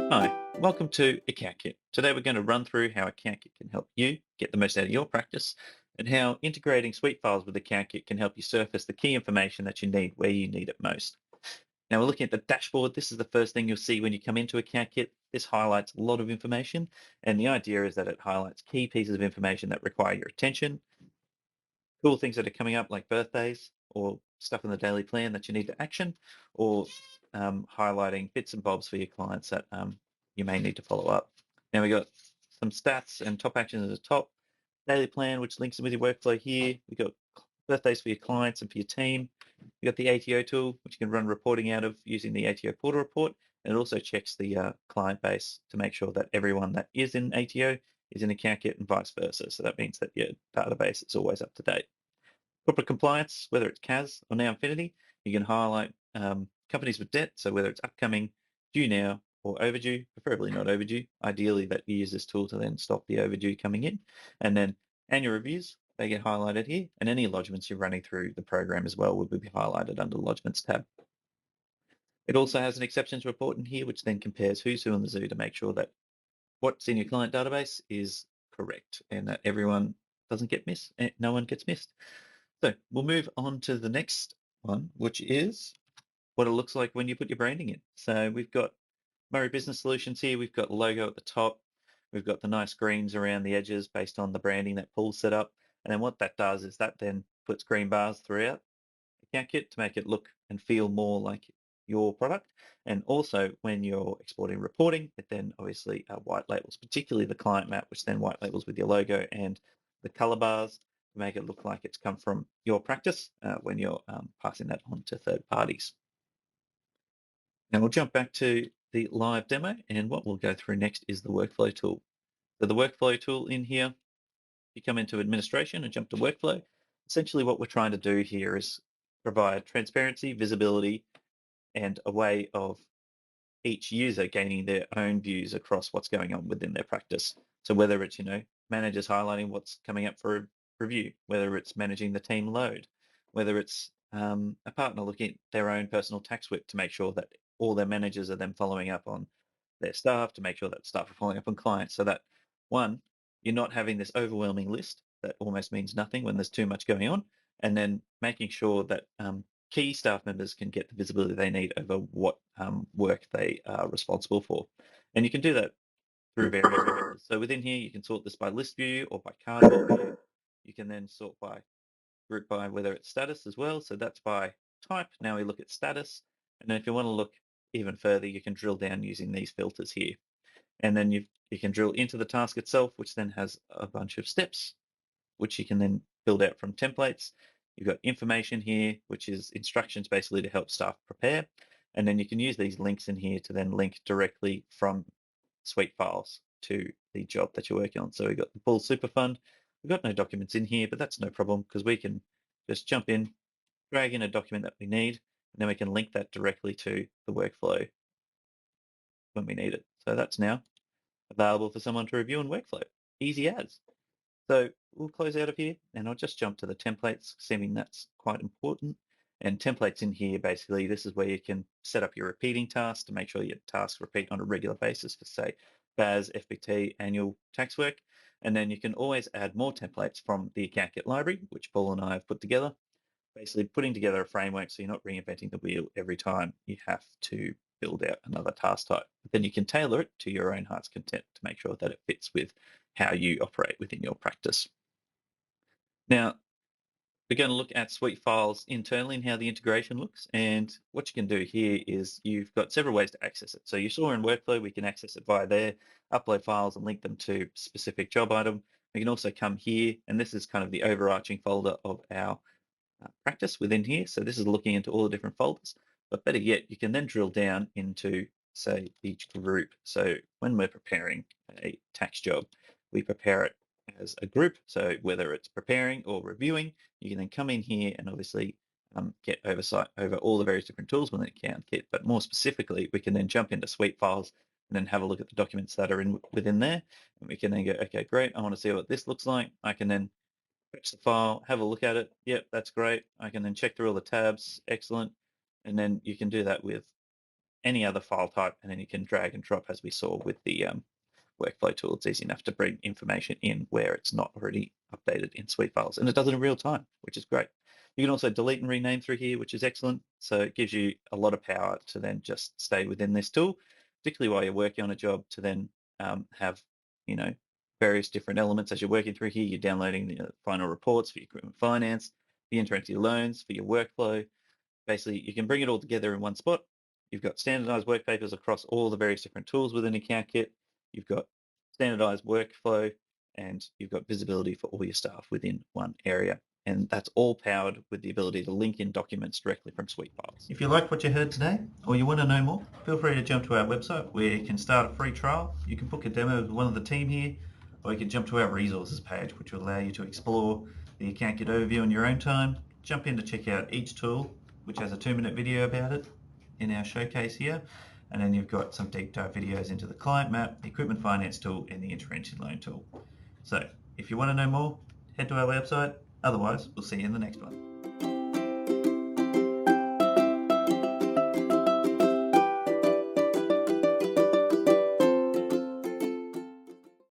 Hi, welcome to AccountKit. Today we're going to run through how AccountKit can help you get the most out of your practice and how integrating suite files with AccountKit can help you surface the key information that you need where you need it most. Now we're looking at the dashboard. This is the first thing you'll see when you come into AccountKit. This highlights a lot of information, and the idea is that it highlights key pieces of information that require your attention, cool things that are coming up like birthdays or stuff in the daily plan that you need to action, or highlighting bits and bobs for your clients that you may need to follow up. Now we got some stats and top actions at the top. Daily plan, which links in with your workflow here. We got birthdays for your clients and for your team. We got the ATO tool, which you can run reporting out of using the ATO portal report. And it also checks the client base to make sure that everyone that is in ATO is in AccountKit and vice versa. So that means that your database is always up to date. Corporate compliance, whether it's CAS or now Infinity, you can highlight companies with debt. So whether it's upcoming, due now, or overdue, preferably not overdue. Ideally, that you use this tool to then stop the overdue coming in. And then annual reviews, they get highlighted here. And any lodgements you're running through the program as well will be highlighted under the lodgements tab. It also has an exceptions report in here, which then compares who's who in the zoo to make sure that what's in your client database is correct and that everyone doesn't get missed, no one gets missed. So we'll move on to the next one, which is what it looks like when you put your branding in. So we've got Murray Business Solutions here. We've got logo at the top. We've got the nice greens around the edges based on the branding that Paul set up. And then what that does is that then puts green bars throughout AccountKit to make it look and feel more like your product. And also when you're exporting reporting, it then obviously white labels, particularly the client map, which then white labels with your logo and the color bars to make it look like it's come from your practice when you're passing that on to third parties. Now we'll jump back to the live demo, and what we'll go through next is the workflow tool. So the workflow tool in here, you come into administration and jump to workflow. Essentially what we're trying to do here is provide transparency, visibility, and a way of each user gaining their own views across what's going on within their practice. So whether it's, managers highlighting what's coming up for review, whether it's managing the team load, whether it's a partner looking at their own personal tax whip to make sure that all their managers are then following up on their staff, to make sure that staff are following up on clients, so that one, you're not having this overwhelming list that almost means nothing when there's too much going on, and then making sure that key staff members can get the visibility they need over what work they are responsible for. And you can do that through various ways. So within here, you can sort this by list view or by cardboard view. You can then sort by group by whether it's status as well. So that's by type. Now we look at status. And then if you want to look even further, you can drill down using these filters here. And then you can drill into the task itself, which then has a bunch of steps, which you can then build out from templates. You've got information here, which is instructions basically to help staff prepare. And then you can use these links in here to then link directly from suite files to the job that you're working on. So we've got the Pool Super Fund. We've got no documents in here, but that's no problem because we can just jump in, drag in a document that we need, and then we can link that directly to the workflow when we need it. So that's now available for someone to review in workflow. Easy as. So we'll close out of here and I'll just jump to the templates, assuming that's quite important. And templates in here, basically, this is where you can set up your repeating tasks to make sure your tasks repeat on a regular basis for, say, BAS, FBT, annual tax work. And then you can always add more templates from the AccountKit library, which Paul and I have put together, basically putting together a framework so you're not reinventing the wheel every time you have to build out another task type. But then you can tailor it to your own heart's content to make sure that it fits with how you operate within your practice. Now, we're going to look at suite files internally and how the integration looks. And what you can do here is you've got several ways to access it. So you saw in Workflow, we can access it via there, upload files and link them to specific job item. We can also come here, and this is kind of the overarching folder of our practice within here. So this is looking into all the different folders. But better yet, you can then drill down into, say, each group. So when we're preparing a tax job, we prepare it as a group. So whether it's preparing or reviewing, you can then come in here and obviously get oversight over all the various different tools within AccountKit. But more specifically, we can then jump into suite files and then have a look at the documents that are within there. And we can then go, okay, great, I want to see what this looks like. I can then fetch the file, have a look at it. Yep, that's great. I can then check through all the tabs. Excellent. And then you can do that with any other file type, and then you can drag and drop as we saw with the workflow tool. It's easy enough to bring information in where it's not already updated in Suitefiles, and it does it in real time, which is great. You can also delete and rename through here, which is excellent. So it gives you a lot of power to then just stay within this tool, particularly while you're working on a job, to then have, various different elements as you're working through here. You're downloading the final reports for your equipment finance, the entering your loans for your workflow. Basically, you can bring it all together in one spot. You've got standardized work papers across all the various different tools within AccountKit. You've got standardized workflow, and you've got visibility for all your staff within one area. And that's all powered with the ability to link in documents directly from Suitefiles. If you liked what you heard today, or you want to know more, feel free to jump to our website where you can start a free trial. You can book a demo with one of the team here, or you can jump to our resources page, which will allow you to explore the AccountKit overview in your own time. Jump in to check out each tool, which has a 2-minute video about it in our showcase here. And then you've got some deep dive videos into the client map, the equipment finance tool, and the intervention loan tool. So if you want to know more, head to our website. Otherwise, we'll see you in the next one.